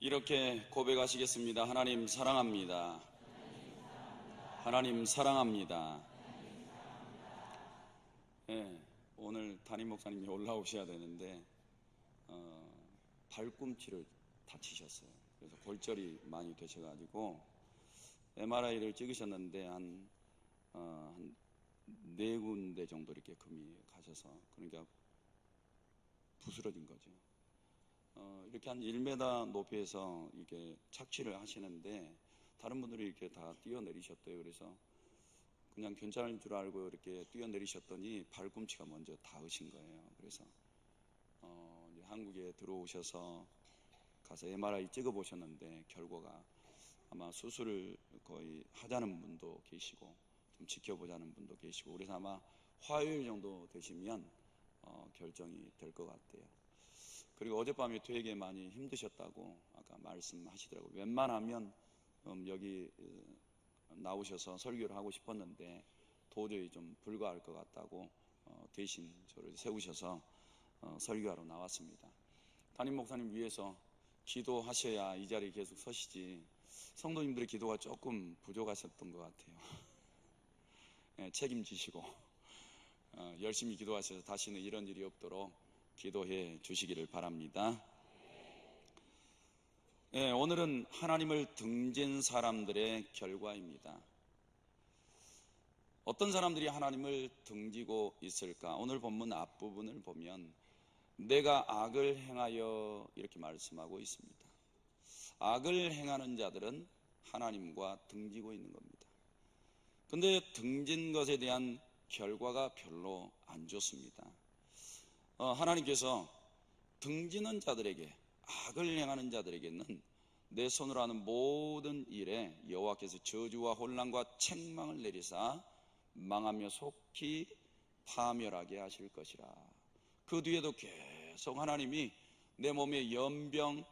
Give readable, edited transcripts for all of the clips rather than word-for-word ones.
이렇게 고백하시겠습니다. 하나님 사랑합니다. 하나님 사랑합니다. 네, 오늘 담임 목사님이 올라오셔야 되는데 발꿈치를 다치셨어요. 그래서 골절이 많이 되셔가지고 MRI를 찍으셨는데 한 4군데 정도 이렇게 금이 가셔서, 그러니까 부스러진 거죠. 이렇게 한 1m 높이에서 이렇게 착취를 하시는데 다른 분들이 이렇게 다 뛰어내리셨대요. 그래서 그냥 괜찮을 줄 알고 이렇게 뛰어내리셨더니 발꿈치가 먼저 닿으신 거예요. 그래서 이제 한국에 들어오셔서 가서 MRI 찍어보셨는데 결과가 아마 수술을 거의 하자는 분도 계시고 좀 지켜보자는 분도 계시고, 그래서 아마 화요일 정도 되시면 결정이 될 것 같아요. 그리고 어젯밤에 되게 많이 힘드셨다고 아까 말씀하시더라고요. 웬만하면 여기 나오셔서 설교를 하고 싶었는데 도저히 좀 불가할 것 같다고 대신 저를 세우셔서 설교하러 나왔습니다. 담임 목사님 위해서 기도하셔야 이 자리에 계속 서시지, 성도님들의 기도가 조금 부족하셨던 것 같아요. 네, 책임지시고 열심히 기도하셔서 다시는 이런 일이 없도록 기도해 주시기를 바랍니다. 네, 오늘은 하나님을 등진 사람들의 결과입니다. 어떤 사람들이 하나님을 등지고 있을까? 오늘 본문 앞부분을 보면 내가 악을 행하여 이렇게 말씀하고 있습니다. 악을 행하는 자들은 하나님과 등지고 있는 겁니다. 근데 등진 것에 대한 결과가 별로 안 좋습니다. 하나님께서 등지는 자들에게, 악을 행하는 자들에게는 내 손으로 하는 모든 일에 여호와께서 저주와 혼란과 책망을 내리사 망하며 속히 파멸하게 하실 것이라. 그 뒤에도 계속 하나님이 내 몸에 연병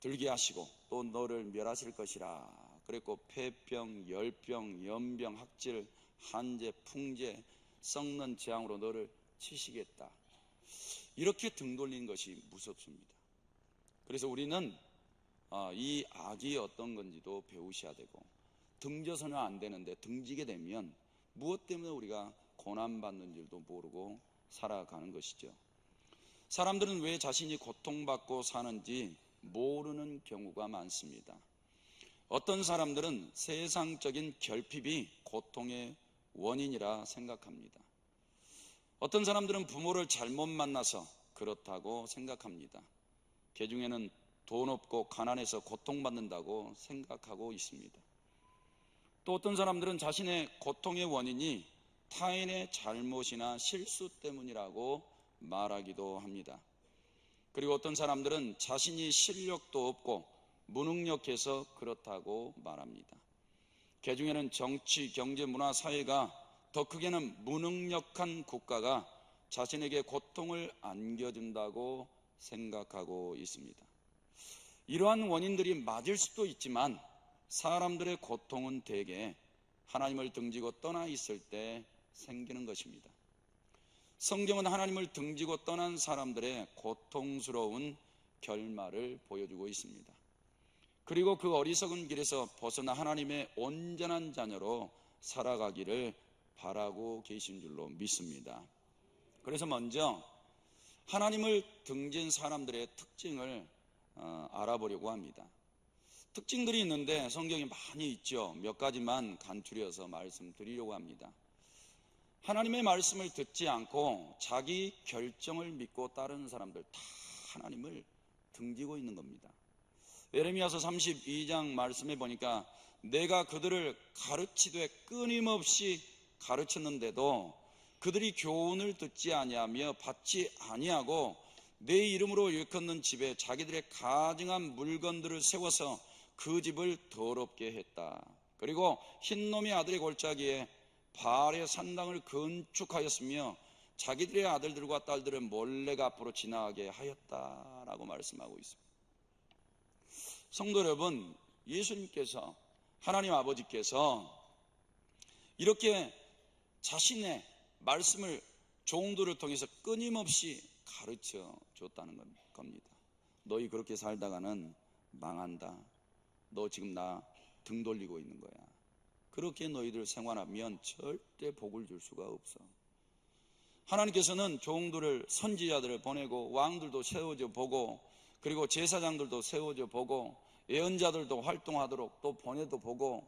들게 하시고 또 너를 멸하실 것이라 그랬고, 폐병, 열병, 연병, 학질, 한재, 풍재, 썩는 재앙으로 너를 치시겠다. 이렇게 등 돌리는 것이 무섭습니다. 그래서 우리는 이 악이 어떤 건지도 배우셔야 되고, 등져서는 안 되는데 등지게 되면 무엇 때문에 우리가 고난받는 줄도 모르고 살아가는 것이죠. 사람들은 왜 자신이 고통받고 사는지 모르는 경우가 많습니다. 어떤 사람들은 세상적인 결핍이 고통의 원인이라 생각합니다. 어떤 사람들은 부모를 잘못 만나서 그렇다고 생각합니다. 그 중에는 돈 없고 가난해서 고통받는다고 생각하고 있습니다. 또 어떤 사람들은 자신의 고통의 원인이 타인의 잘못이나 실수 때문이라고 말하기도 합니다. 그리고 어떤 사람들은 자신이 실력도 없고 무능력해서 그렇다고 말합니다. 그 중에는 정치, 경제, 문화, 사회가, 더 크게는 무능력한 국가가 자신에게 고통을 안겨준다고 생각하고 있습니다. 이러한 원인들이 맞을 수도 있지만 사람들의 고통은 대개 하나님을 등지고 떠나 있을 때 생기는 것입니다. 성경은 하나님을 등지고 떠난 사람들의 고통스러운 결말을 보여주고 있습니다. 그리고 그 어리석은 길에서 벗어나 하나님의 온전한 자녀로 살아가기를 바라고 계신 줄로 믿습니다. 그래서 먼저 하나님을 등진 사람들의 특징을 알아보려고 합니다. 특징들이 있는데 성경에 많이 있죠. 몇 가지만 간추려서 말씀드리려고 합니다. 하나님의 말씀을 듣지 않고 자기 결정을 믿고 따르는 사람들 다 하나님을 등지고 있는 겁니다. 예레미야서 32장 말씀에 보니까 내가 그들을 가르치되 끊임없이 가르쳤는데도 그들이 교훈을 듣지 아니하며 받지 아니하고 내 이름으로 일컫는 집에 자기들의 가증한 물건들을 세워서 그 집을 더럽게 했다. 그리고 흰놈의 아들의 골짜기에 바알의 산당을 건축하였으며 자기들의 아들들과 딸들을 몰래가 앞으로 지나가게 하였다라고 말씀하고 있습니다. 성도 여러분, 예수님께서, 하나님 아버지께서 이렇게 자신의 말씀을 종들을 통해서 끊임없이 가르쳐 줬다는 겁니다. 너희 그렇게 살다가는 망한다. 너 지금 나 등 돌리고 있는 거야. 그렇게 너희들 생활하면 절대 복을 줄 수가 없어. 하나님께서는 종들을, 선지자들을 보내고 왕들도 세워져 보고, 그리고 제사장들도 세워져 보고, 예언자들도 활동하도록 또 보내도 보고,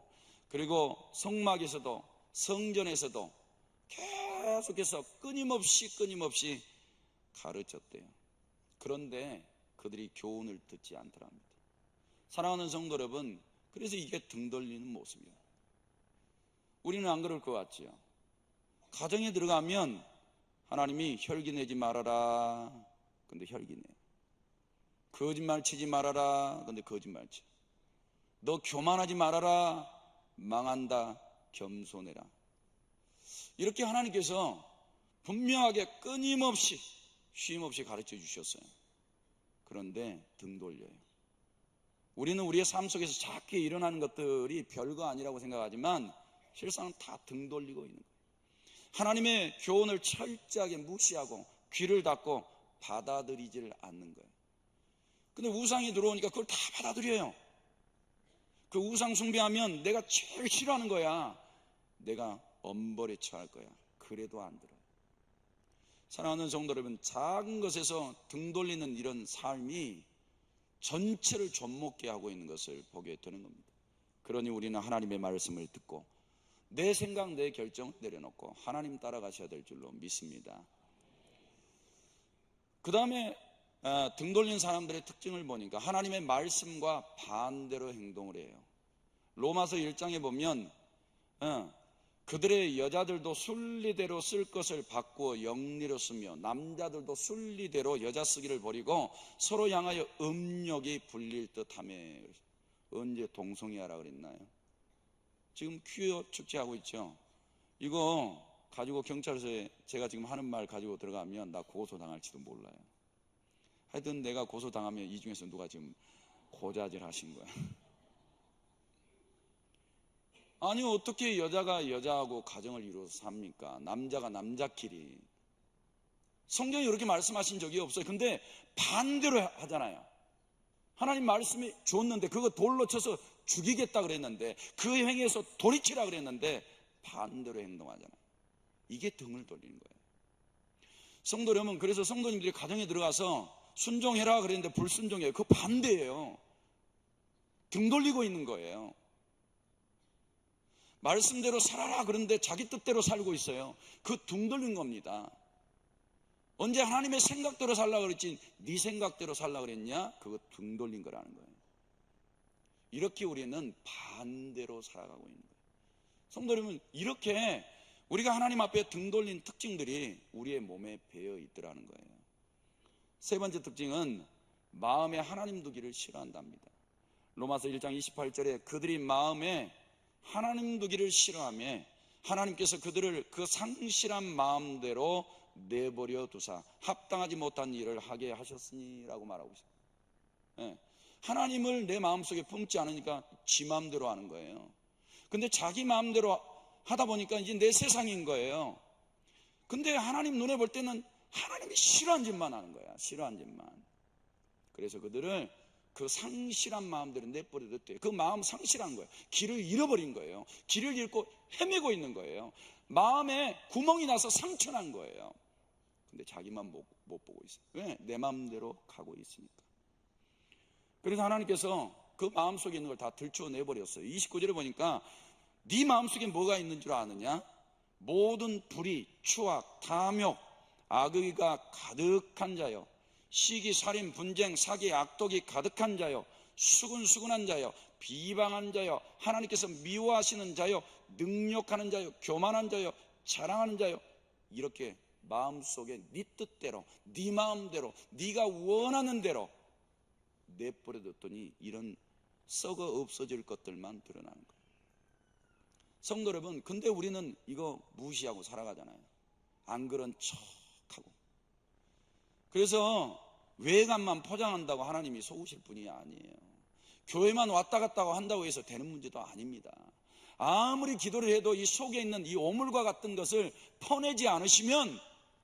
그리고 성막에서도 성전에서도 계속해서 끊임없이 가르쳤대요. 그런데 그들이 교훈을 듣지 않더랍니다. 사랑하는 성도 여러분, 그래서 이게 등 돌리는 모습이에요. 우리는 안 그럴 것 같지요. 가정에 들어가면 하나님이 혈기 내지 말아라. 근데 혈기 내. 거짓말 치지 말아라. 근데 거짓말 쳐. 너 교만하지 말아라. 망한다. 겸손해라. 이렇게 하나님께서 분명하게 끊임없이 쉼없이 가르쳐 주셨어요. 그런데 등 돌려요. 우리는 우리의 삶 속에서 작게 일어나는 것들이 별거 아니라고 생각하지만 실상 다 등 돌리고 있는 거예요. 하나님의 교훈을 철저하게 무시하고 귀를 닫고 받아들이질 않는 거예요. 근데 우상이 들어오니까 그걸 다 받아들여요. 그 우상 숭배하면 내가 제일 싫어하는 거야. 내가 엄벌에 처할 거야. 그래도 안 들어요. 사랑하는 성도 여러분, 작은 것에서 등 돌리는 이런 삶이 전체를 좀먹게 하고 있는 것을 보게 되는 겁니다. 그러니 우리는 하나님의 말씀을 듣고 내 생각, 내 결정을 내려놓고 하나님 따라가셔야 될 줄로 믿습니다. 그 다음에 등 돌린 사람들의 특징을 보니까 하나님의 말씀과 반대로 행동을 해요. 로마서 1장에 보면 그들의 여자들도 순리대로 쓸 것을 바꾸어 영리로 쓰며 남자들도 순리대로 여자 쓰기를 버리고 서로 향하여 음욕이 불릴 듯하며. 언제 동성애하라 그랬나요? 지금 퀴어 축제하고 있죠. 이거 가지고 경찰서에 제가 지금 하는 말 가지고 들어가면 나 고소당할지도 몰라요. 하여튼 내가 고소당하면 이 중에서 누가 지금 고자질 하신 거야. 아니 어떻게 여자가 여자하고 가정을 이루어서 삽니까? 남자가 남자끼리. 성경이 이렇게 말씀하신 적이 없어요. 근데 반대로 하잖아요. 하나님 말씀이 줬는데 그거 돌로 쳐서 죽이겠다 그랬는데 그 행위에서 돌이키라 그랬는데 반대로 행동하잖아요. 이게 등을 돌리는 거예요. 성도 여러분, 그래서 성도님들이 가정에 들어가서 순종해라 그랬는데 불순종해요. 그 반대예요. 등 돌리고 있는 거예요. 말씀대로 살아라 그런데 자기 뜻대로 살고 있어요. 그 등 돌린 겁니다. 언제 하나님의 생각대로 살라 그랬지 네 생각대로 살라 그랬냐? 그거 등 돌린 거라는 거예요. 이렇게 우리는 반대로 살아가고 있는 거예요. 성도 여러분, 이렇게 우리가 하나님 앞에 등 돌린 특징들이 우리의 몸에 배어 있더라는 거예요. 세 번째 특징은 마음에 하나님 두기를 싫어한답니다. 로마서 1장 28절에 그들이 마음에 하나님 두기를 싫어하며 하나님께서 그들을 그 상실한 마음대로 내버려 두사 합당하지 못한 일을 하게 하셨으니 라고 말하고 있어요. 하나님을 내 마음속에 품지 않으니까 지 마음대로 하는 거예요. 근데 자기 마음대로 하다 보니까 이제 내 세상인 거예요. 근데 하나님 눈에 볼 때는 하나님이 싫어한 짓만 하는 거야. 싫어한 짓만. 그래서 그들을 그 상실한 마음대로 내버려 뒀대요. 그 마음 상실한 거예요. 길을 잃어버린 거예요. 길을 잃고 헤매고 있는 거예요. 마음에 구멍이 나서 상처난 거예요. 근데 자기만 못 보고 있어요. 왜? 내 마음대로 가고 있으니까. 그래서 하나님께서 그 마음속에 있는 걸 다 들추어내버렸어요. 29절에 보니까 네 마음속에 뭐가 있는 줄 아느냐? 모든 불의, 추악, 탐욕, 악의가 가득한 자요, 시기, 살인, 분쟁, 사기, 악독이 가득한 자요, 수근수근한 자요, 비방한 자요, 하나님께서 미워하시는 자요, 능욕하는 자요, 교만한 자요, 자랑하는 자요. 이렇게 마음속에 네 뜻대로, 네 마음대로, 네가 원하는 대로 내버려뒀더니 이런 썩어 없어질 것들만 드러나는 거예요. 성도 여러분, 근데 우리는 이거 무시하고 살아가잖아요. 안 그런 척하고. 그래서 외관만 포장한다고 하나님이 속으실 분이 아니에요. 교회만 왔다 갔다 한다고 해서 되는 문제도 아닙니다. 아무리 기도를 해도 이 속에 있는 이 오물과 같은 것을 퍼내지 않으시면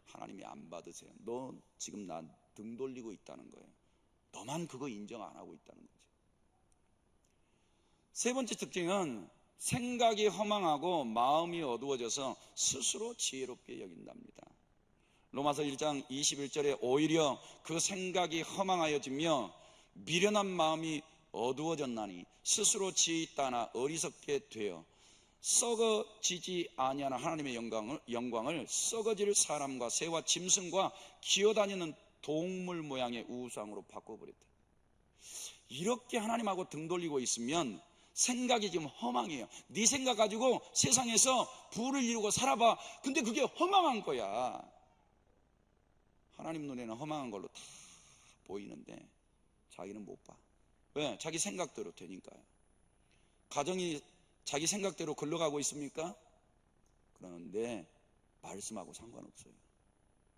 하나님이 안 받으세요. 너 지금 나 등 돌리고 있다는 거예요. 너만 그거 인정 안 하고 있다는 거죠. 세 번째 특징은 생각이 허망하고 마음이 어두워져서 스스로 지혜롭게 여긴답니다. 로마서 1장 21절에 오히려 그 생각이 허망하여지며 미련한 마음이 어두워졌나니 스스로 지혜 있다나 어리석게 되어 썩어지지 아니하는 하나님의 영광을 썩어질 사람과 새와 짐승과 기어다니는 동물 모양의 우상으로 바꿔버렸다. 이렇게 하나님하고 등 돌리고 있으면 생각이 지금 허망해요. 네 생각 가지고 세상에서 부를 이루고 살아봐. 근데 그게 허망한 거야. 하나님 눈에는 허망한 걸로 다 보이는데 자기는 못 봐. 왜? 자기 생각대로 되니까요. 가정이 자기 생각대로 흘러가고 있습니까? 그러는데 말씀하고 상관없어요.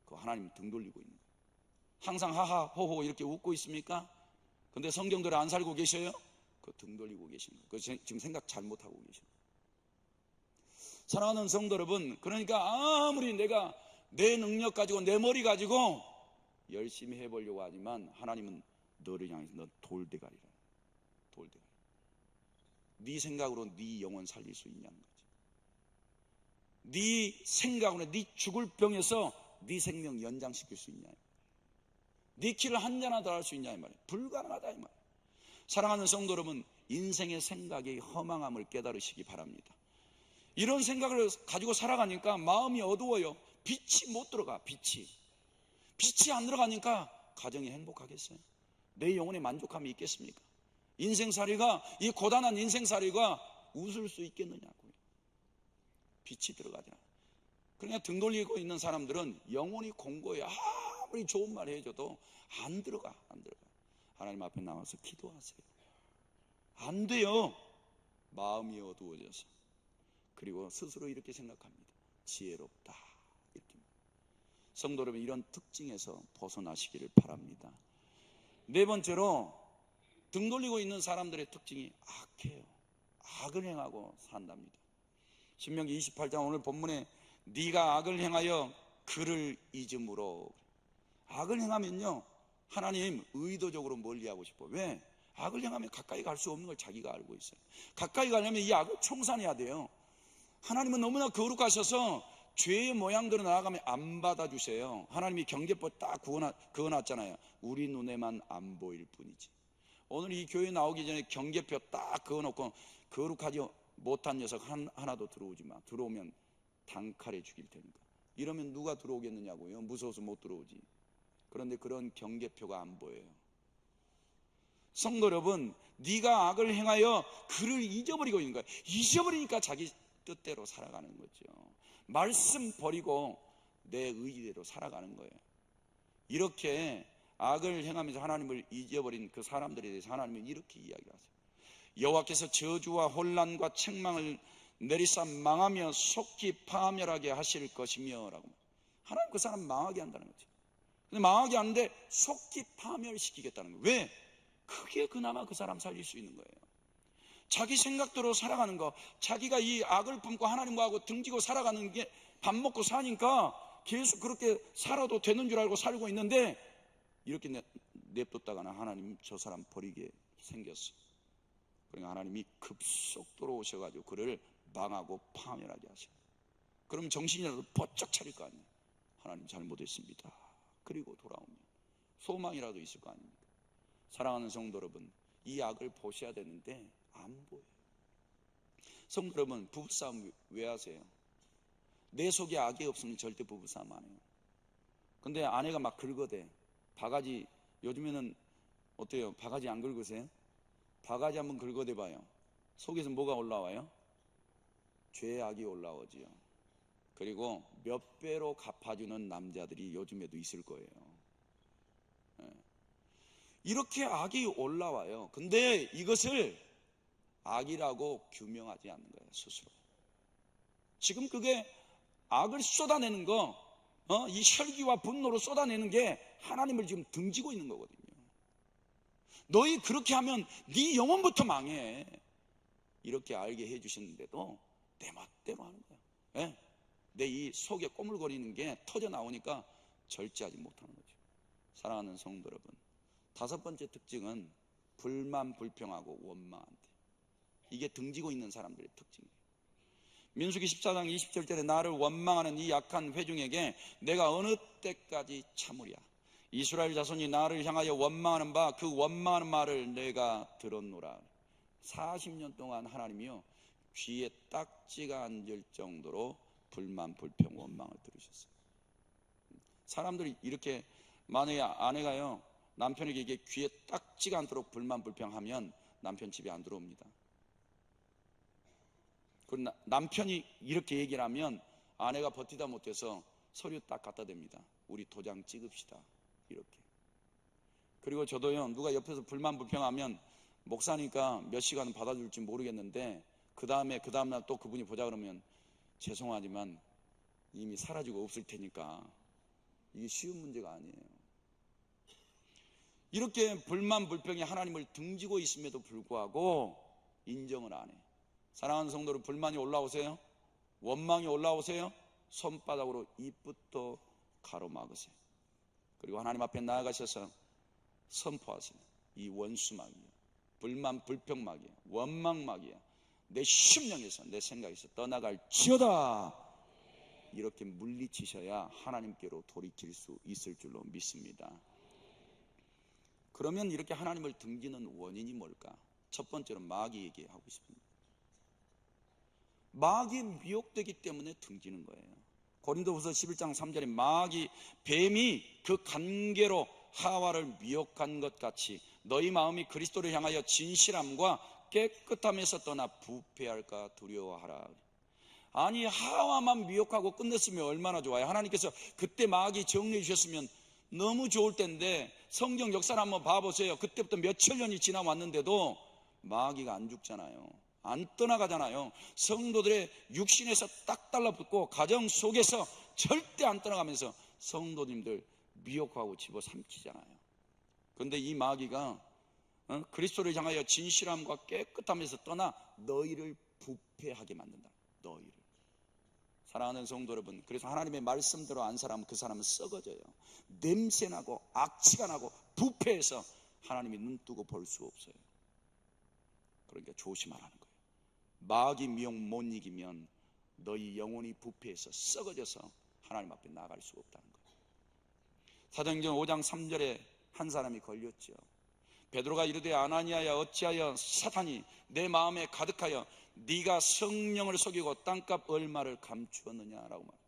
그거 하나님 등 돌리고 있는 거예요. 항상 하하 호호 이렇게 웃고 있습니까? 근데 성경대로 안 살고 계셔요? 그 등 돌리고 계시는 거예요. 그 지금 생각 잘못하고 계시는 거예요. 사랑하는 성도 여러분, 그러니까 아무리 내가 내 능력 가지고 내 머리 가지고 열심히 해보려고 하지만 하나님은 너를 향해서 넌 돌대가리라. 돌대가리. 네 생각으로 네 영혼 살릴 수 있냐는 거지. 네 생각으로 네 죽을 병에서 네 생명 연장시킬 수 있냐. 네 키를 한 잔이나 더 할 수 있냐 이 말이에요. 불가능하다 이 말이에요. 사랑하는 성도 여러분, 인생의 생각이 허망함을 깨달으시기 바랍니다. 이런 생각을 가지고 살아가니까 마음이 어두워요. 빛이 못 들어가. 빛이 안 들어가니까 가정이 행복하겠어요? 내 영혼에 만족함이 있겠습니까? 인생살이가, 이 고단한 인생살이가 웃을 수 있겠느냐고요. 빛이 들어가잖아. 그러니까 등 돌리고 있는 사람들은 영혼이 공고해요. 아무리 좋은 말 해줘도 안 들어가. 하나님 앞에 나와서 기도하세요. 안 돼요. 마음이 어두워져서. 그리고 스스로 이렇게 생각합니다. 지혜롭다. 이렇게. 성도 여러분, 이런 특징에서 벗어나시기를 바랍니다. 네 번째로 등 돌리고 있는 사람들의 특징이 악해요. 악을 행하고 산답니다. 신명기 28장 오늘 본문에 네가 악을 행하여 그를 잊음으로. 악을 행하면요, 하나님 의도적으로 멀리하고 싶어. 왜? 악을 행하면 가까이 갈 수 없는 걸 자기가 알고 있어요. 가까이 가려면 이 악을 청산해야 돼요. 하나님은 너무나 거룩하셔서 죄의 모양대로 나아가면 안 받아주세요. 하나님이 경계법 딱 그어놨잖아요. 우리 눈에만 안 보일 뿐이지. 오늘 이 교회 나오기 전에 경계표 딱 그어놓고 거룩하지 못한 녀석 하나도 들어오지 마. 들어오면 단칼에 죽일 테니까. 이러면 누가 들어오겠느냐고요. 무서워서 못 들어오지. 그런데 그런 경계표가 안 보여요. 성도 여러분, 네가 악을 행하여 그를 잊어버리고 있는 거예요. 잊어버리니까 자기 뜻대로 살아가는 거죠. 말씀 버리고 내 의지대로 살아가는 거예요. 이렇게 악을 행하면서 하나님을 잊어버린 그 사람들에 대해서 하나님은 이렇게 이야기하세요. 여호와께서 저주와 혼란과 책망을 내리사 망하며 속히 파멸하게 하실 것이며 라고. 하나님 그 사람 망하게 한다는 거죠. 근데 망하게 하는데 속히 파멸시키겠다는 거예요. 왜? 그게 그나마 그 사람 살릴 수 있는 거예요. 자기 생각대로 살아가는 거, 자기가 이 악을 품고 하나님과 등지고 살아가는 게 밥 먹고 사니까 계속 그렇게 살아도 되는 줄 알고 살고 있는데 이렇게 냅뒀다가는 하나님 저 사람 버리게 생겼어. 그러니까 하나님이 급속도로 오셔가지고 그를 망하고 파멸하게 하셔요. 그럼 정신이라도 번쩍 차릴 거 아니에요. 하나님 잘못했습니다. 그리고 돌아오면 소망이라도 있을 거 아닙니까? 사랑하는 성도 여러분, 이 악을 보셔야 되는데 안 보여요. 성도 여러분, 부부싸움 왜 하세요? 내 속에 악이 없으면 절대 부부싸움 안 해요. 근데 아내가 막 긁어대. 바가지, 요즘에는 어때요? 바가지 안 긁으세요? 바가지 한번 긁어대봐요. 속에서 뭐가 올라와요? 죄악이 올라오지요. 그리고 몇 배로 갚아주는 남자들이 요즘에도 있을 거예요. 이렇게 악이 올라와요. 근데 이것을 악이라고 규명하지 않는 거예요, 스스로. 지금 그게 악을 쏟아내는 거, 이 혈기와 분노로 쏟아내는 게 하나님을 지금 등지고 있는 거거든요. 너희 그렇게 하면 네 영혼부터 망해. 이렇게 알게 해주시는데도 내 맛대로 하는 거야. 네? 내 이 속에 꼬물거리는 게 터져 나오니까 절제하지 못하는 거죠. 사랑하는 성도 여러분, 다섯 번째 특징은 불만 불평하고 원망한대. 이게 등지고 있는 사람들의 특징이에요. 민수기 14장 20절에 나를 원망하는 이 약한 회중에게 내가 어느 때까지 참으랴. 이스라엘 자손이 나를 향하여 원망하는 바 그 원망하는 말을 내가 들었노라. 40년 동안 하나님이요 귀에 딱지가 앉을 정도로 불만, 불평, 원망을 들으셨어요. 사람들이 이렇게, 만약에 아내가요 남편에게 이게 귀에 딱지가 않도록 불만, 불평하면 남편 집에 안 들어옵니다. 그리고 남편이 이렇게 얘기를 하면 아내가 버티다 못해서 서류 딱 갖다 댑니다. 우리 도장 찍읍시다. 이렇게. 그리고 저도요 누가 옆에서 불만, 불평하면 목사니까 몇 시간은 받아줄지 모르겠는데 그 다음날 또 그분이 보자 그러면 죄송하지만 이미 사라지고 없을 테니까 이게 쉬운 문제가 아니에요. 이렇게 불만, 불평이 하나님을 등지고 있음에도 불구하고 인정을 안 해. 사랑하는 성도들, 불만이 올라오세요? 원망이 올라오세요? 손바닥으로 입부터 가로막으세요. 그리고 하나님 앞에 나아가셔서 선포하세요. 이 원수막이야, 불만, 불평막이야, 원망막이야, 내 심령에서, 내 생각에서 떠나갈지어다. 이렇게 물리치셔야 하나님께로 돌이킬 수 있을 줄로 믿습니다. 그러면 이렇게 하나님을 등지는 원인이 뭘까? 첫 번째로 마귀 얘기하고 싶습니다. 마귀에 미혹되기 때문에 등지는 거예요. 고린도후서 11장 3절에 뱀이 그 관계로 하와를 미혹한 것 같이 너희 마음이 그리스도를 향하여 진실함과 깨끗함에서 떠나 부패할까 두려워하라. 아니, 하와만 미혹하고 끝냈으면 얼마나 좋아요. 하나님께서 그때 마귀 정리해 주셨으면 너무 좋을 텐데, 성경 역사를 한번 봐보세요. 그때부터 몇천 년이 지나왔는데도 마귀가 안 죽잖아요. 안 떠나가잖아요. 성도들의 육신에서 딱 달라붙고 가정 속에서 절대 안 떠나가면서 성도님들 미혹하고 집어삼키잖아요. 그런데 이 마귀가 그리스도를 향하여 진실함과 깨끗함에서 떠나 너희를 부패하게 만든다. 너희를. 사랑하는 성도 여러분, 그래서 하나님의 말씀대로 안 살아면 그 사람은 썩어져요. 냄새나고 악취가 나고 부패해서 하나님이 눈 뜨고 볼 수 없어요. 그러니까 조심하라는 거예요. 마귀 미혹 못 이기면 너희 영혼이 부패해서 썩어져서 하나님 앞에 나갈 수 없다는 거예요. 사도행전 5장 3절에 한 사람이 걸렸죠. 베드로가 이르되 아나니아야, 어찌하여 사탄이 내 마음에 가득하여 네가 성령을 속이고 땅값 얼마를 감추었느냐라고 말해요.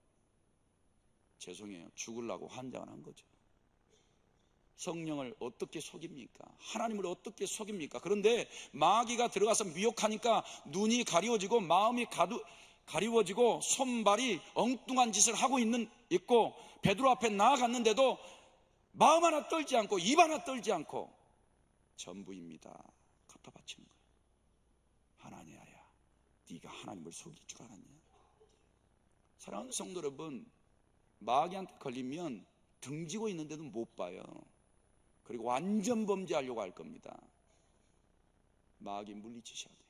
죄송해요, 죽으려고 환장을 한 거죠. 성령을 어떻게 속입니까? 하나님을 어떻게 속입니까? 그런데 마귀가 들어가서 미혹하니까 눈이 가리워지고 마음이 가리워지고 손발이 엉뚱한 짓을 하고 있고 베드로 앞에 나아갔는데도 마음 하나 떨지 않고 입 하나 떨지 않고 전부입니다 갖다 바치는 거예요. 하나니아야, 네가 하나님을 속일 줄 알았냐? 사랑하는 성도 여러분, 마귀한테 걸리면 등지고 있는데도 못 봐요. 그리고 완전 범죄하려고 할 겁니다. 마귀 물리치셔야 돼요.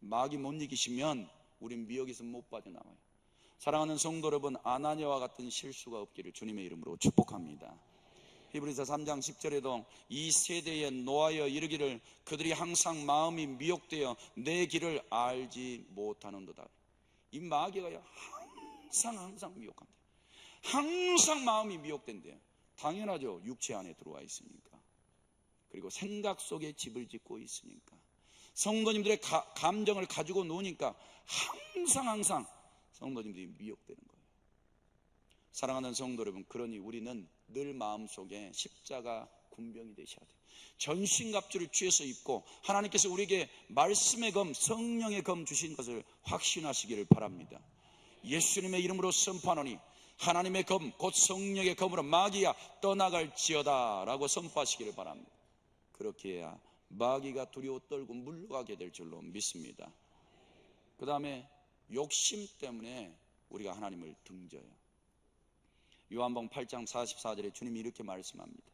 마귀 못 이기시면 우린 미혹에서 못 빠져나와요. 사랑하는 성도 여러분, 아나니아와 같은 실수가 없기를 주님의 이름으로 축복합니다. 히브리서 3장 10절에도 이 세대에 노하여 이르기를 그들이 항상 마음이 미혹되어 내 길을 알지 못하는도다. 이 마귀가 항상 미혹한다. 항상 마음이 미혹된대요. 당연하죠. 육체 안에 들어와 있으니까. 그리고 생각 속에 집을 짓고 있으니까. 성도님들의 감정을 가지고 노니까 항상 성도님들이 미혹되는 거예요. 사랑하는 성도 여러분, 그러니 우리는 늘 마음속에 십자가 군병이 되셔야 돼요. 전신갑주를 취해서 입고 하나님께서 우리에게 말씀의 검, 성령의 검 주신 것을 확신하시기를 바랍니다. 예수님의 이름으로 선포하노니 하나님의 검, 곧 성령의 검으로 마귀야 떠나갈지어다 라고 선포하시기를 바랍니다. 그렇게 해야 마귀가 두려워 떨고 물러가게 될 줄로 믿습니다. 그 다음에 욕심 때문에 우리가 하나님을 등져요. 요한복음 8장 44절에 주님이 이렇게 말씀합니다.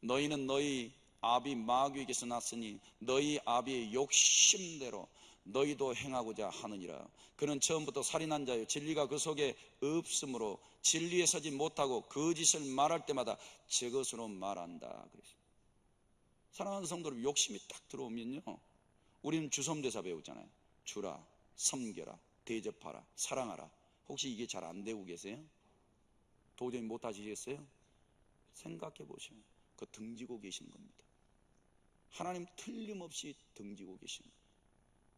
너희는 너희 아비 마귀에게서 났으니 너희 아비의 욕심대로 너희도 행하고자 하느니라. 그는 처음부터 살인한 자요 진리가 그 속에 없으므로 진리에 서지 못하고 거짓을 말할 때마다 저것으로 말한다. 그랬어요. 사랑하는 성도들, 욕심이 딱 들어오면요, 우리는 주섬대사 배우잖아요. 주라, 섬겨라, 대접하라, 사랑하라. 혹시 이게 잘 안 되고 계세요? 도저히 못 하시겠어요? 생각해 보시면 그 등지고 계시는 겁니다. 하나님 틀림없이 등지고 계시는 거예요.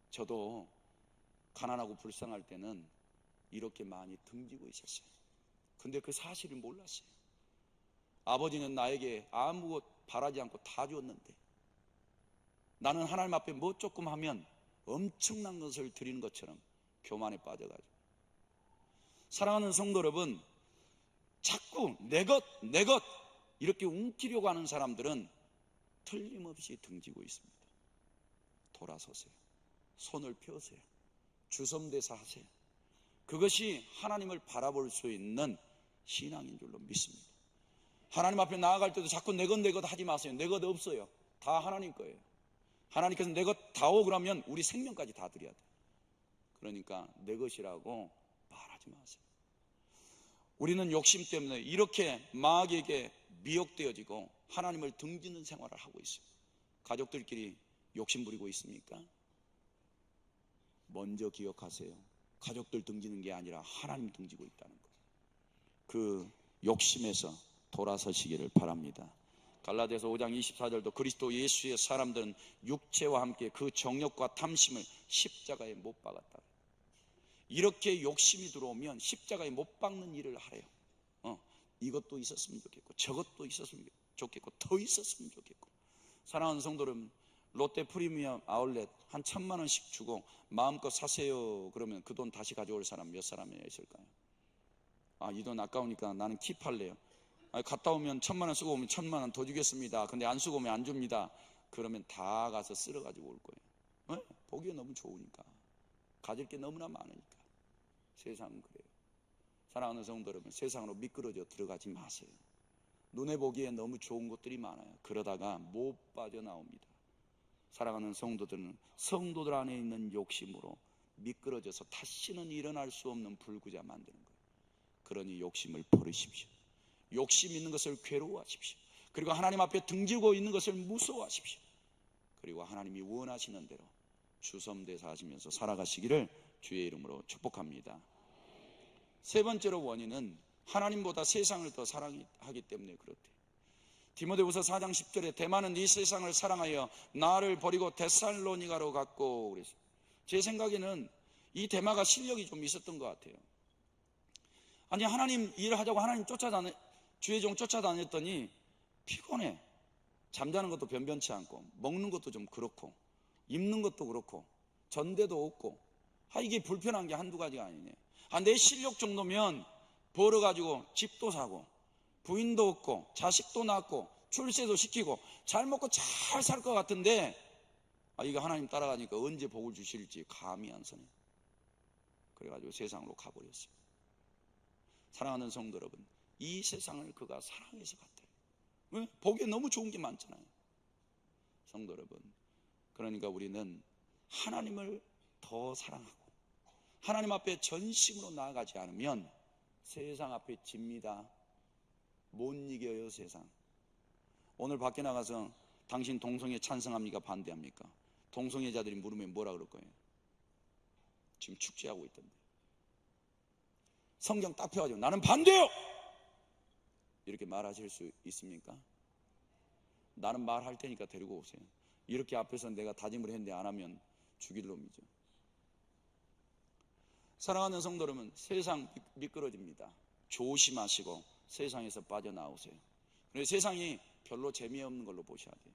저도 가난하고 불쌍할 때는 이렇게 많이 등지고 있었어요. 근데 그 사실을 몰랐어요. 아버지는 나에게 아무것 바라지 않고 다 줬는데 나는 하나님 앞에 뭐 조금 하면 엄청난 것을 드리는 것처럼 교만에 빠져가지고, 사랑하는 성도 여러분, 자꾸 내 것 이렇게 움키려고 하는 사람들은 틀림없이 등지고 있습니다. 돌아서세요. 손을 펴세요. 주섬대사 하세요. 그것이 하나님을 바라볼 수 있는 신앙인 줄로 믿습니다. 하나님 앞에 나아갈 때도 자꾸 내 것 하지 마세요. 내 것 없어요. 다 하나님 거예요. 하나님께서 내 것 다오 그러면 우리 생명까지 다 드려야 돼요. 그러니까 내 것이라고 말하지 마세요. 우리는 욕심 때문에 이렇게 마귀에게 미혹되어지고 하나님을 등지는 생활을 하고 있어요. 가족들끼리 욕심 부리고 있습니까? 먼저 기억하세요. 가족들 등지는 게 아니라 하나님 등지고 있다는 것. 그 욕심에서 돌아서시기를 바랍니다. 갈라디아서 5장 24절도 그리스도 예수의 사람들은 육체와 함께 그 정욕과 탐심을 십자가에 못 박았다. 이렇게 욕심이 들어오면 십자가에 못 박는 일을 하래요. 이것도 있었으면 좋겠고 저것도 있었으면 좋겠고 더 있었으면 좋겠고. 사랑하는 성도 여러분, 롯데 프리미엄 아울렛 한 1,000만 원씩 주고 마음껏 사세요 그러면 그 돈 다시 가져올 사람 몇 사람이나 있을까요? 이 돈 아까우니까 나는 킵할래요. 갔다 오면 1,000만 원 쓰고 오면 1,000만 원 더 주겠습니다. 근데 안 쓰고 오면 안 줍니다. 그러면 다 가서 쓸어 가지고 올 거예요. 보기에 너무 좋으니까, 가질 게 너무나 많으니까. 세상은 그래요. 사랑하는 성도 여러분, 세상으로 미끄러져 들어가지 마세요. 눈에 보기에 너무 좋은 것들이 많아요. 그러다가 못 빠져나옵니다. 사랑하는 성도들은 성도들 안에 있는 욕심으로 미끄러져서 다시는 일어날 수 없는 불구자 만드는 거예요. 그러니 욕심을 버리십시오. 욕심 있는 것을 괴로워하십시오. 그리고 하나님 앞에 등지고 있는 것을 무서워하십시오. 그리고 하나님이 원하시는 대로 주섬대사하시면서 살아가시기를 주의 이름으로 축복합니다. 세 번째로 원인은 하나님보다 세상을 더 사랑하기 때문에 그렇대요. 디모데후서 4장 10절에 대만은 이 세상을 사랑하여 나를 버리고 데살로니가로 갔고 그랬어요. 제 생각에는 이 대마가 실력이 좀 있었던 것 같아요. 아니, 하나님 일하자고 하나님 주의 종 쫓아다녔더니 피곤해. 잠자는 것도 변변치 않고 먹는 것도 좀 그렇고 입는 것도 그렇고 전대도 없고 이게 불편한 게 한두 가지가 아니네. 내 실력 정도면 벌어가지고 집도 사고 부인도 없고 자식도 낳고 출세도 시키고 잘 먹고 잘 살 것 같은데 이거 하나님 따라가니까 언제 복을 주실지 감이 안 서네. 그래가지고 세상으로 가버렸어요. 사랑하는 성도 여러분, 이 세상을 그가 사랑해서 갔대요. 왜? 보기에 너무 좋은 게 많잖아요. 성도 여러분, 그러니까 우리는 하나님을 더 사랑하고 하나님 앞에 전심으로 나아가지 않으면 세상 앞에 집니다. 못 이겨요, 세상. 오늘 밖에 나가서 당신 동성애 찬성합니까? 반대합니까? 동성애자들이 물으면 뭐라 그럴 거예요? 지금 축제하고 있던데. 성경 딱 펴가지고 나는 반대요! 이렇게 말하실 수 있습니까? 나는 말할 테니까 데리고 오세요. 이렇게 앞에서 내가 다짐을 했는데 안 하면 죽일 놈이죠. 사랑하는 성도 여러분, 세상 미끄러집니다. 조심하시고 세상에서 빠져나오세요. 그래서 세상이 별로 재미없는 걸로 보셔야 돼요.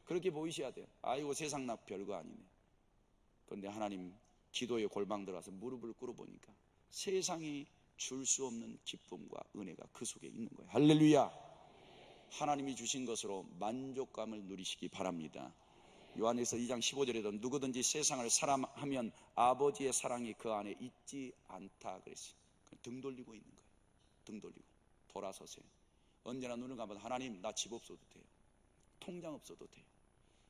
그렇게 보이셔야 돼요. 아이고, 세상 나 별거 아니네. 그런데 하나님 기도에 골방 들어가서 무릎을 꿇어보니까 세상이 줄 수 없는 기쁨과 은혜가 그 속에 있는 거예요. 할렐루야. 하나님이 주신 것으로 만족감을 누리시기 바랍니다. 요한에서 2장 15절에도 누구든지 세상을 사랑하면 아버지의 사랑이 그 안에 있지 않다 그랬어요. 등 돌리고 있는 거예요. 등 돌리고. 돌아서세요. 언제나 눈을 감아도 하나님, 나 집 없어도 돼요. 통장 없어도 돼요.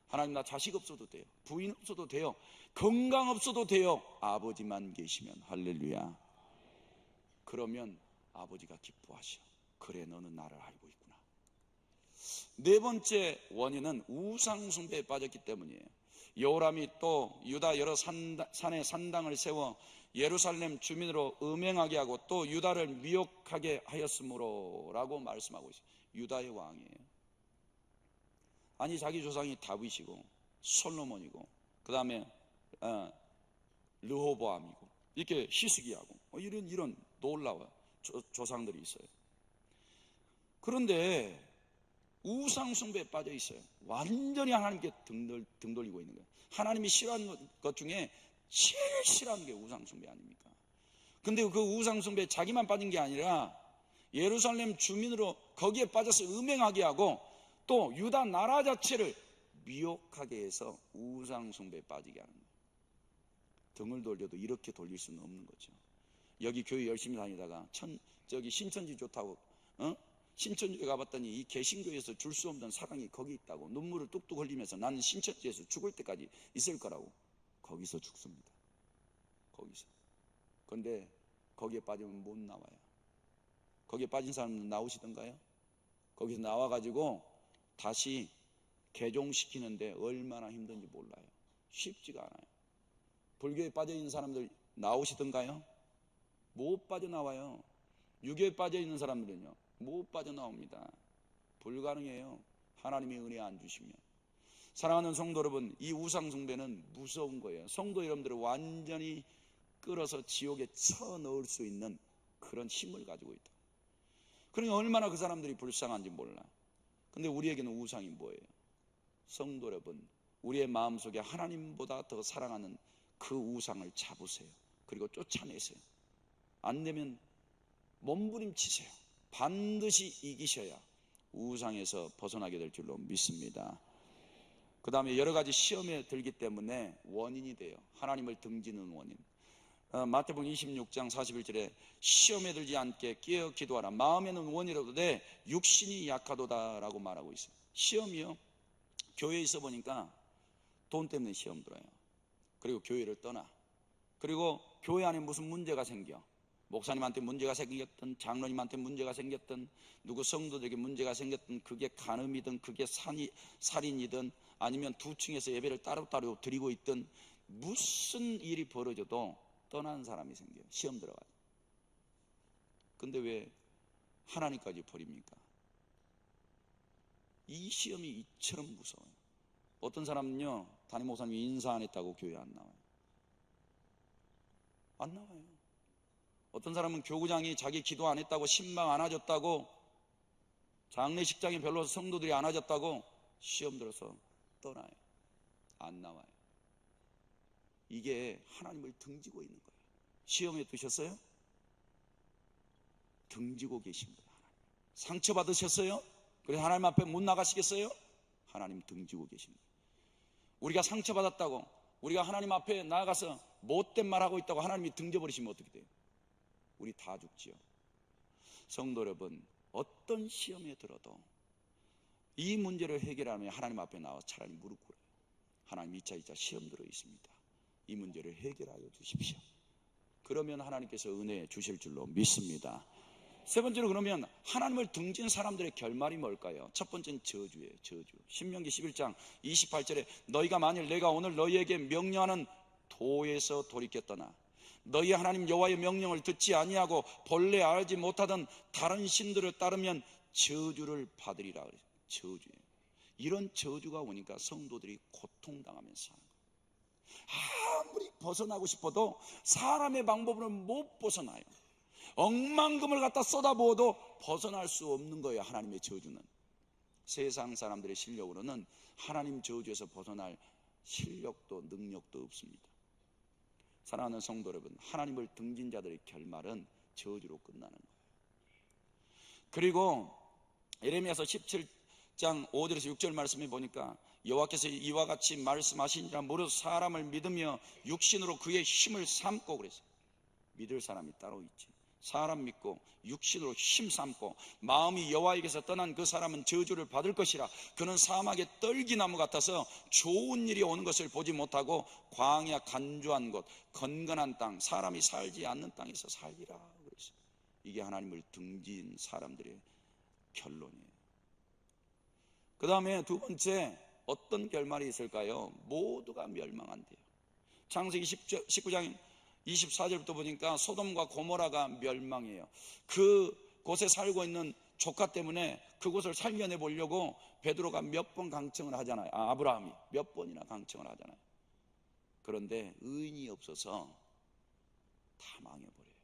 하나님, 나 자식 없어도 돼요. 부인 없어도 돼요. 건강 없어도 돼요. 아버지만 계시면. 할렐루야. 그러면 아버지가 기뻐하셔. 그래, 너는 나를 알고 있구나. 네 번째 원인은 우상 숭배에 빠졌기 때문이에요. 여호람이 또 유다 여러 산에 산당을 세워 예루살렘 주민으로 음행하게 하고 또 유다를 미혹하게 하였으므로 라고 말씀하고 있어요. 유다의 왕이에요. 아니 자기 조상이 다윗이고 솔로몬이고 그 다음에 르호보암이고 이렇게 히스기야고 이런 놀라운 조상들이 있어요. 그런데 우상 숭배에 빠져 있어요. 완전히 하나님께 등 돌리고 있는 거예요. 하나님이 싫어하는 것 중에 제일 싫어하는 게 우상 숭배 아닙니까? 근데 그 우상 숭배에 자기만 빠진 게 아니라 예루살렘 주민으로 거기에 빠져서 음행하게 하고 또 유다 나라 자체를 미혹하게 해서 우상 숭배에 빠지게 하는 거예요. 등을 돌려도 이렇게 돌릴 수는 없는 거죠. 여기 교회 열심히 다니다가 저기 신천지 좋다고 신천지에 가봤더니 이 개신교에서 줄 수 없는 사랑이 거기 있다고 눈물을 뚝뚝 흘리면서 나는 신천지에서 죽을 때까지 있을 거라고 거기서 죽습니다. 거기서. 그런데 거기에 빠지면 못 나와요. 거기에 빠진 사람은 나오시던가요? 거기서 나와가지고 다시 개종시키는데 얼마나 힘든지 몰라요. 쉽지가 않아요. 불교에 빠져있는 사람들 나오시던가요? 못 빠져나와요. 유교에 빠져있는 사람들은요 못 빠져나옵니다. 불가능해요. 하나님이 은혜 안 주시면. 사랑하는 성도 여러분, 이 우상 숭배는 무서운 거예요. 성도 여러분들을 완전히 끌어서 지옥에 쳐넣을 수 있는 그런 힘을 가지고 있다. 그러니 얼마나 그 사람들이 불쌍한지 몰라. 근데 우리에게는 우상이 뭐예요? 성도 여러분, 우리의 마음속에 하나님보다 더 사랑하는 그 우상을 잡으세요. 그리고 쫓아내세요. 안 되면 몸부림치세요. 반드시 이기셔야 우상에서 벗어나게 될 줄로 믿습니다. 그 다음에 여러 가지 시험에 들기 때문에 원인이 돼요. 하나님을 등지는 원인. 마태복음 26장 41절에 시험에 들지 않게 깨어 기도하라. 마음에는 원이라도 돼 육신이 약하도다 라고 말하고 있어요. 시험이요, 교회에 있어 보니까 돈 때문에 시험 들어요. 그리고 교회를 떠나. 그리고 교회 안에 무슨 문제가 생겨. 목사님한테 문제가 생겼든 장로님한테 문제가 생겼든 누구 성도들에게 문제가 생겼든 그게 간음이든 그게 살인이든 아니면 두 층에서 예배를 따로따로 드리고 있든 무슨 일이 벌어져도 떠나는 사람이 생겨요. 시험 들어가요. 근데 왜 하나님까지 버립니까? 이 시험이 이처럼 무서워요. 어떤 사람은요 담임 목사님이 인사 안 했다고 교회 안 나와요. 안 나와요. 어떤 사람은 교구장이 자기 기도 안 했다고 신방 안 하셨다고 장례식장에 별로 성도들이 안 하셨다고 시험 들어서 떠나요. 안 나와요. 이게 하나님을 등지고 있는 거예요. 시험에 드셨어요? 등지고 계십니다. 상처받으셨어요? 그래서 하나님 앞에 못 나가시겠어요? 하나님 등지고 계십니다. 우리가 상처받았다고 우리가 하나님 앞에 나아가서 못된 말하고 있다고 하나님이 등져버리시면 어떻게 돼요? 우리 다 죽지요. 성도 여러분, 어떤 시험에 들어도 이 문제를 해결하면 하나님 앞에 나와 차라리 무릎 꿇어요. 하나님 이차 시험 들어 있습니다. 이 문제를 해결하여 주십시오. 그러면 하나님께서 은혜 주실 줄로 믿습니다. 세 번째로 그러면 하나님을 등진 사람들의 결말이 뭘까요? 첫 번째는 저주예요. 저주. 신명기 11장 28절에 너희가 만일 내가 오늘 너희에게 명령하는 도에서 돌이켜 떠나 너희 하나님 여호와의 명령을 듣지 아니하고 본래 알지 못하던 다른 신들을 따르면 저주를 받으리라. 저주예요. 이런 저주가 오니까 성도들이 고통당하면서 사는 거예요. 아무리 벗어나고 싶어도 사람의 방법으로는 못 벗어나요. 억만금을 갖다 쏟아부어도 벗어날 수 없는 거예요. 하나님의 저주는. 세상 사람들의 실력으로는 하나님 저주에서 벗어날 실력도 능력도 없습니다. 사랑하는 성도 여러분, 하나님을 등진 자들의 결말은 저주로 끝나는 거예요. 그리고 예레미야서 17장 5절에서 6절 말씀해 보니까 여호와께서 이와 같이 말씀하시니라 무릇 사람을 믿으며 육신으로 그의 힘을 삼고 그랬어요. 믿을 사람이 따로 있지. 사람 믿고 육신으로 힘 삼고 마음이 여호와에게서 떠난 그 사람은 저주를 받을 것이라. 그는 사막의 떨기나무 같아서 좋은 일이 오는 것을 보지 못하고 광야 간조한 곳 건건한 땅 사람이 살지 않는 땅에서 살리라 그랬어요. 이게 하나님을 등진 사람들의 결론이에요. 그 다음에 두 번째 어떤 결말이 있을까요? 모두가 멸망한대요. 창세기 19장 24절부터 보니까 소돔과 고모라가 멸망해요. 그곳에 살고 있는 조카 때문에 그곳을 살려내 보려고 베드로가 몇 번 강청을 하잖아요. 아브라함이 몇 번이나 강청을 하잖아요. 그런데 의인이 없어서 다 망해버려요.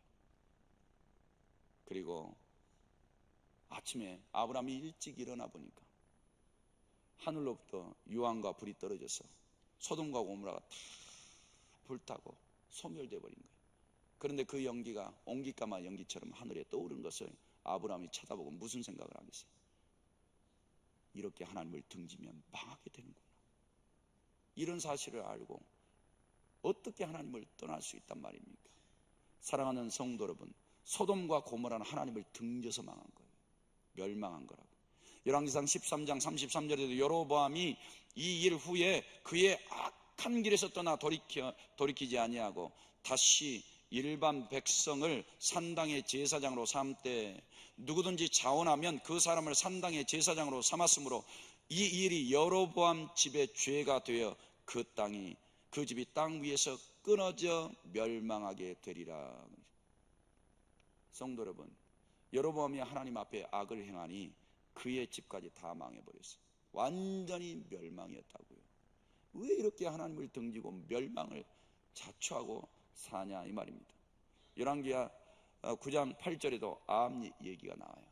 그리고 아침에 아브라함이 일찍 일어나 보니까 하늘로부터 유황과 불이 떨어져서 소돔과 고모라가 다 불타고 소멸되어 버린 거예요. 그런데 그 연기가 옹기까마 연기처럼 하늘에 떠오른 것을 아브라함이 쳐다보고 무슨 생각을 하겠어요? 이렇게 하나님을 등지면 망하게 되는구나. 이런 사실을 알고 어떻게 하나님을 떠날 수 있단 말입니까? 사랑하는 성도 여러분, 소돔과 고모라는 하나님을 등져서 망한 거예요. 멸망한 거라고. 열왕기상 13장 33절에도 여로보암이 이 일 후에 그의 악한 길에서 떠나 돌이키지 아니하고 다시 일반 백성을 산당의 제사장으로 삼되 누구든지 자원하면 그 사람을 산당의 제사장으로 삼았으므로 이 일이 여로보암 집의 죄가 되어 그 집이 땅 위에서 끊어져 멸망하게 되리라. 성도 여러분, 여로보암이 하나님 앞에 악을 행하니 그의 집까지 다 망해버렸어요. 완전히 멸망이었다고요. 왜 이렇게 하나님을 등지고 멸망을 자초하고 사냐 이 말입니다. 열왕기하 9장 8절에도 아합 얘기가 나와요.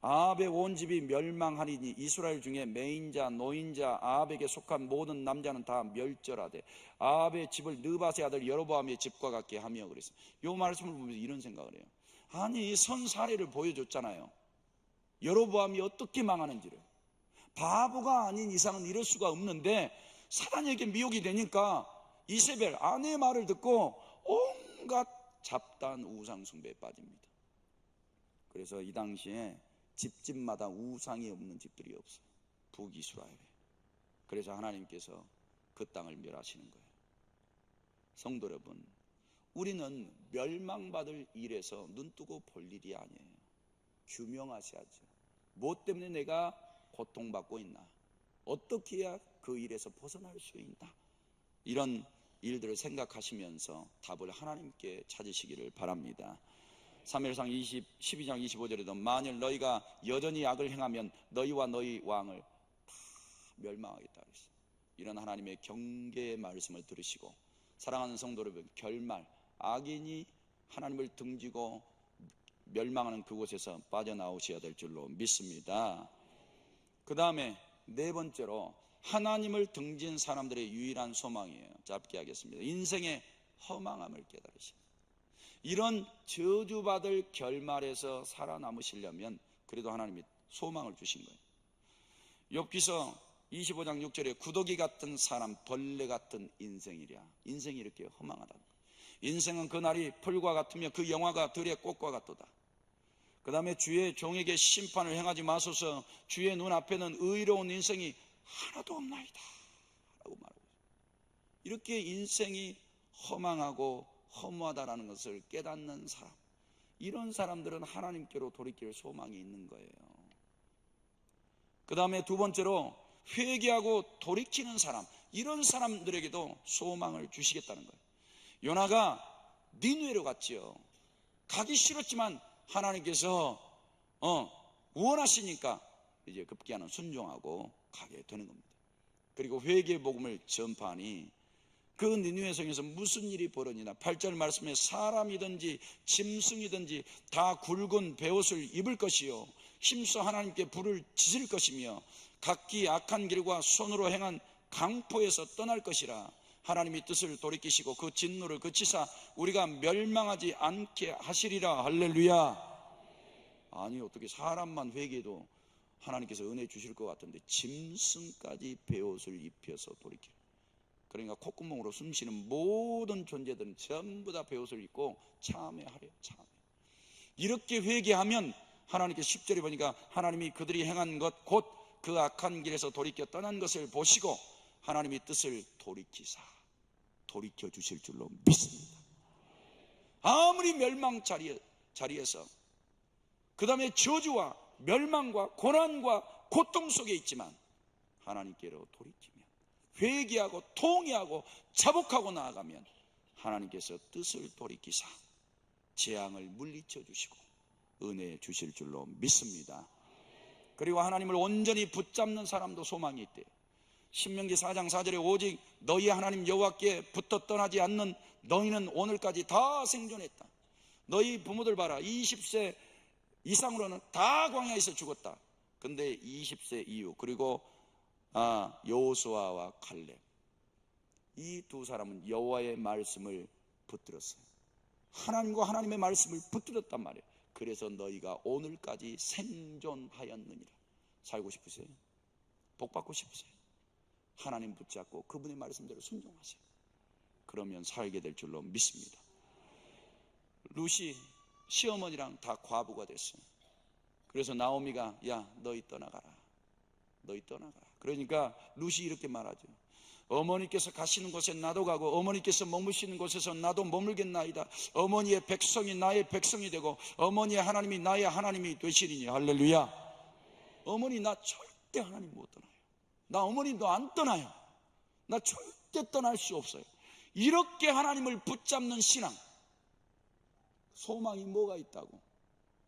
아합의 온 집이 멸망하리니 이스라엘 중에 매인자 노인자 아합에게 속한 모든 남자는 다 멸절하되 아합의 집을 느밧의 아들 여로보암의 집과 같게 하며 그랬어요. 이 말씀을 보면서 이런 생각을 해요. 아니 선 사례를 보여줬잖아요. 여로보암이 어떻게 망하는지를. 바보가 아닌 이상은 이럴 수가 없는데 사단에게 미혹이 되니까 이세벨 아내의 말을 듣고 온갖 잡다한 우상 숭배에 빠집니다. 그래서 이 당시에 집집마다 우상이 없는 집들이 없어요. 북이스라엘에. 그래서 하나님께서 그 땅을 멸하시는 거예요. 성도 여러분, 우리는 멸망받을 일에서 눈뜨고 볼 일이 아니에요. 규명하셔야죠. 무엇 때문에 내가 고통받고 있나? 어떻게 해야 그 일에서 벗어날 수 있나? 이런 일들을 생각하시면서 답을 하나님께 찾으시기를 바랍니다. 사무엘상 12장 25절에도 만일 너희가 여전히 악을 행하면 너희와 너희 왕을 다 멸망하겠다 그랬어요. 이런 하나님의 경계의 말씀을 들으시고 사랑하는 성도 여러분, 결말 악인이 하나님을 등지고 멸망하는 그곳에서 빠져나오셔야 될 줄로 믿습니다. 그 다음에 네 번째로 하나님을 등진 사람들의 유일한 소망이에요. 짧게 하겠습니다. 인생의 허망함을 깨달으시고 이런 저주받을 결말에서 살아남으시려면 그래도 하나님이 소망을 주신 거예요. 욥기서 25장 6절에 구더기 같은 사람 벌레 같은 인생이랴. 인생이 이렇게 허망하다. 인생은 그날이 풀과 같으며 그 영화가 들의 꽃과 같도다. 그 다음에 주의 종에게 심판을 행하지 마소서. 주의 눈앞에는 의로운 인생이 하나도 없나이다 라고 말하고 있어요. 이렇게 인생이 허망하고 허무하다라는 것을 깨닫는 사람, 이런 사람들은 하나님께로 돌이킬 소망이 있는 거예요. 그 다음에 두 번째로 회개하고 돌이키는 사람, 이런 사람들에게도 소망을 주시겠다는 거예요. 요나가 니느웨로 갔지요. 가기 싫었지만 하나님께서 원하시니까 이제 급기야는 순종하고 가게 되는 겁니다. 그리고 회개의 복음을 전파하니 그 니느웨 성에서 무슨 일이 벌어지나 8절 말씀에 사람이든지 짐승이든지 다 굵은 베옷을 입을 것이요 힘써 하나님께 불을 지질 것이며 각기 악한 길과 손으로 행한 강포에서 떠날 것이라. 하나님이 뜻을 돌이키시고 그 진노를 그치사 우리가 멸망하지 않게 하시리라. 할렐루야. 아니 어떻게 사람만 회개해도 하나님께서 은혜 주실 것 같은데 짐승까지 베옷을 입혀서 돌이키라. 그러니까 콧구멍으로 숨쉬는 모든 존재들은 전부 다 베옷을 입고 참회하래요. 참회. 이렇게 회개하면 하나님께 10절에 보니까 하나님이 그들이 행한 것 곧 그 악한 길에서 돌이켜 떠난 것을 보시고 하나님이 뜻을 돌이켜 주실 줄로 믿습니다. 아무리 멸망 자리에서 그 다음에 저주와 멸망과 고난과 고통 속에 있지만 하나님께로 돌이키면, 회개하고 통회하고 자복하고 나아가면 하나님께서 뜻을 돌이키사 재앙을 물리쳐 주시고 은혜 주실 줄로 믿습니다. 그리고 하나님을 온전히 붙잡는 사람도 소망이 있대요. 신명기 4장 4절에 오직 너희 하나님 여호와께 붙어 떠나지 않는 너희는 오늘까지 다 생존했다. 너희 부모들 봐라, 20세 이상으로는 다 광야에서 죽었다. 근데 20세 이후, 그리고 여호수아와 갈렙, 이 두 사람은 여호와의 말씀을 붙들었어요. 하나님과 하나님의 말씀을 붙들었단 말이에요. 그래서 너희가 오늘까지 생존하였느니라. 살고 싶으세요? 복 받고 싶으세요? 하나님 붙잡고 그분의 말씀대로 순종하세요. 그러면 살게 될 줄로 믿습니다. 룻이 시어머니랑 다 과부가 됐어요. 그래서 나오미가 야 너희 떠나가라, 너희 떠나가라. 그러니까 룻이 이렇게 말하죠. 어머니께서 가시는 곳에 나도 가고 어머니께서 머무시는 곳에서 나도 머물겠나이다. 어머니의 백성이 나의 백성이 되고 어머니의 하나님이 나의 하나님이 되시리니. 할렐루야. 어머니 나 절대 하나님 못 떠나요. 나 어머님도 안 떠나요. 나 절대 떠날 수 없어요. 이렇게 하나님을 붙잡는 신앙, 소망이 뭐가 있다고?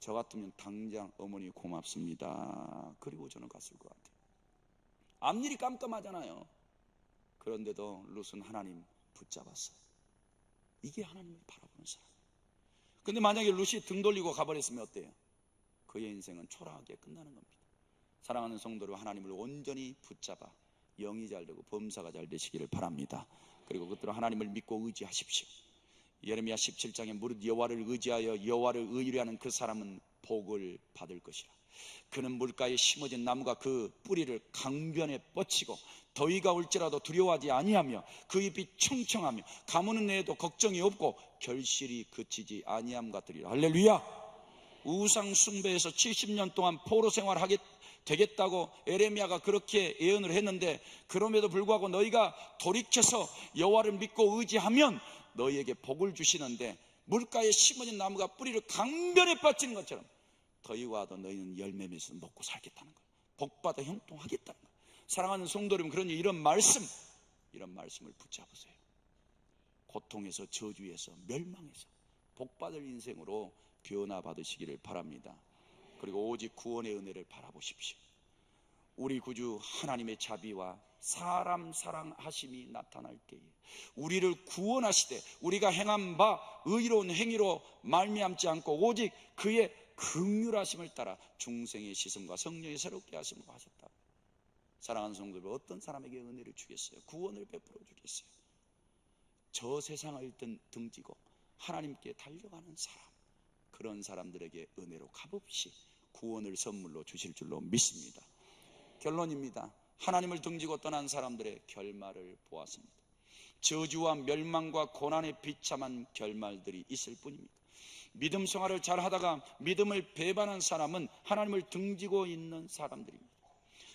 저 같으면 당장 어머니 고맙습니다, 그리고 저는 갔을 것 같아요. 앞일이 깜깜하잖아요. 그런데도 룻은 하나님 붙잡았어요. 이게 하나님을 바라보는 사람. 근데 만약에 룻이 등 돌리고 가버렸으면 어때요? 그의 인생은 초라하게 끝나는 겁니다. 사랑하는 성도를 하나님을 온전히 붙잡아 영이 잘 되고 범사가 잘 되시기를 바랍니다. 그리고 그때로 하나님을 믿고 의지하십시오. 예레미야 17장에 무릇 여호와를 의지하여 여호와를 의뢰하는 그 사람은 복을 받을 것이라. 그는 물가에 심어진 나무가 그 뿌리를 강변에 뻗치고 더위가 올지라도 두려워하지 아니하며 그 잎이 청청하며 가무는 애에도 걱정이 없고 결실이 그치지 아니함 같으리라. 할렐루야. 우상 숭배에서 70년 동안 포로 생활하게 되겠다고 에레미야가 그렇게 예언을 했는데, 그럼에도 불구하고 너희가 돌이켜서 여호와를 믿고 의지하면 너희에게 복을 주시는데, 물가에 심어진 나무가 뿌리를 강변에 뻗치는 것처럼 더위가 와도 너희는 열매 맺어서 먹고 살겠다는 거예요. 복받아 형통하겠다는 거예요. 사랑하는 성도 여러분, 그러니 이런 말씀을 붙잡으세요. 고통에서, 저주에서, 멸망에서 복받을 인생으로 변화받으시기를 바랍니다. 그리고 오직 구원의 은혜를 바라보십시오. 우리 구주 하나님의 자비와 사람 사랑하심이 나타날 때에 우리를 구원하시되 우리가 행한 바 의로운 행위로 말미암지 않고 오직 그의 긍휼하심을 따라 중생의 시선과 성령의 새롭게 하심으로 하셨다. 사랑하는 성도들, 어떤 사람에게 은혜를 주겠어요? 구원을 베풀어 주겠어요? 저 세상을 등지고 하나님께 달려가는 사람, 그런 사람들에게 은혜로 값없이 구원을 선물로 주실 줄로 믿습니다. 결론입니다. 하나님을 등지고 떠난 사람들의 결말을 보았습니다. 저주와 멸망과 고난의 비참한 결말들이 있을 뿐입니다. 믿음 생활을 잘 하다가 믿음을 배반한 사람은 하나님을 등지고 있는 사람들입니다.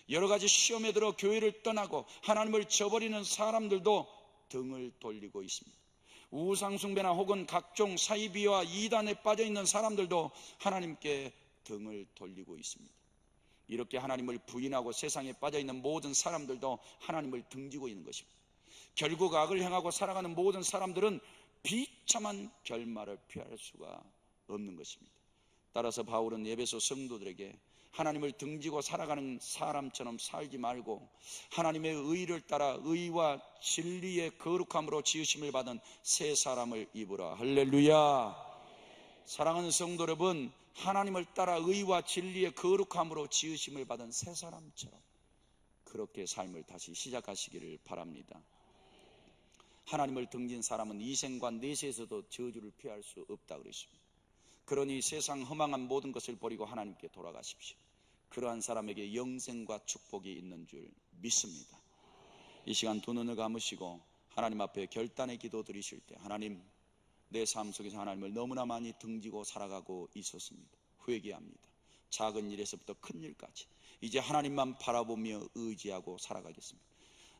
여러 가지 시험에 들어 교회를 떠나고 하나님을 저버리는 사람들도 등을 돌리고 있습니다. 우상숭배나 혹은 각종 사이비와 이단에 빠져있는 사람들도 하나님께 등을 돌리고 있습니다. 이렇게 하나님을 부인하고 세상에 빠져있는 모든 사람들도 하나님을 등지고 있는 것입니다. 결국 악을 행하고 살아가는 모든 사람들은 비참한 결말을 피할 수가 없는 것입니다. 따라서 바울은 에베소 성도들에게 하나님을 등지고 살아가는 사람처럼 살지 말고 하나님의 의를 따라 의와 진리의 거룩함으로 지으심을 받은 새 사람을 입으라. 할렐루야. 사랑하는 성도 여러분, 하나님을 따라 의와 진리의 거룩함으로 지으심을 받은 새 사람처럼 그렇게 삶을 다시 시작하시기를 바랍니다. 하나님을 등진 사람은 이생과 내세에서도 저주를 피할 수 없다 그랬습니다. 그러니 세상 허망한 모든 것을 버리고 하나님께 돌아가십시오. 그러한 사람에게 영생과 축복이 있는 줄 믿습니다. 이 시간 두 눈을 감으시고 하나님 앞에 결단의 기도 드리실 때, 하나님, 내 삶 속에서 하나님을 너무나 많이 등지고 살아가고 있었습니다. 회개합니다. 작은 일에서부터 큰 일까지 이제 하나님만 바라보며 의지하고 살아가겠습니다.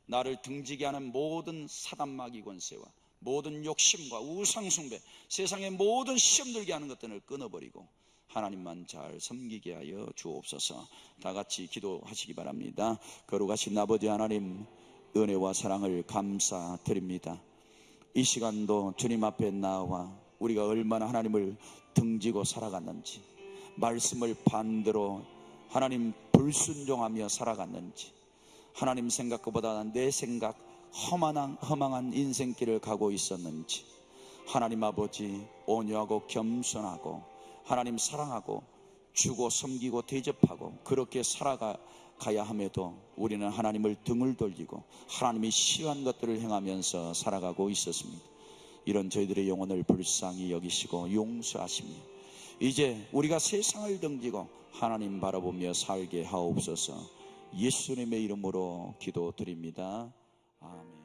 나를 등지게 하는 모든 사단마귀 권세와 모든 욕심과 우상숭배, 세상의 모든 시험 들게 하는 것들을 끊어버리고 하나님만 잘 섬기게 하여 주옵소서. 다 같이 기도하시기 바랍니다. 거룩하신 아버지 하나님, 은혜와 사랑을 감사드립니다. 이 시간도 주님 앞에 나와 우리가 얼마나 하나님을 등지고 살아갔는지, 말씀을 반대로 하나님 불순종하며 살아갔는지, 하나님 생각보다 내 생각 허망한 인생길을 가고 있었는지, 하나님 아버지 온유하고 겸손하고 하나님 사랑하고 주고 섬기고 대접하고 그렇게 살아가야 함에도 우리는 하나님을 등을 돌리고 하나님이 싫어하는 것들을 행하면서 살아가고 있었습니다. 이런 저희들의 영혼을 불쌍히 여기시고 용서하시며 이제 우리가 세상을 등지고 하나님 바라보며 살게 하옵소서. 예수님의 이름으로 기도드립니다. 아멘.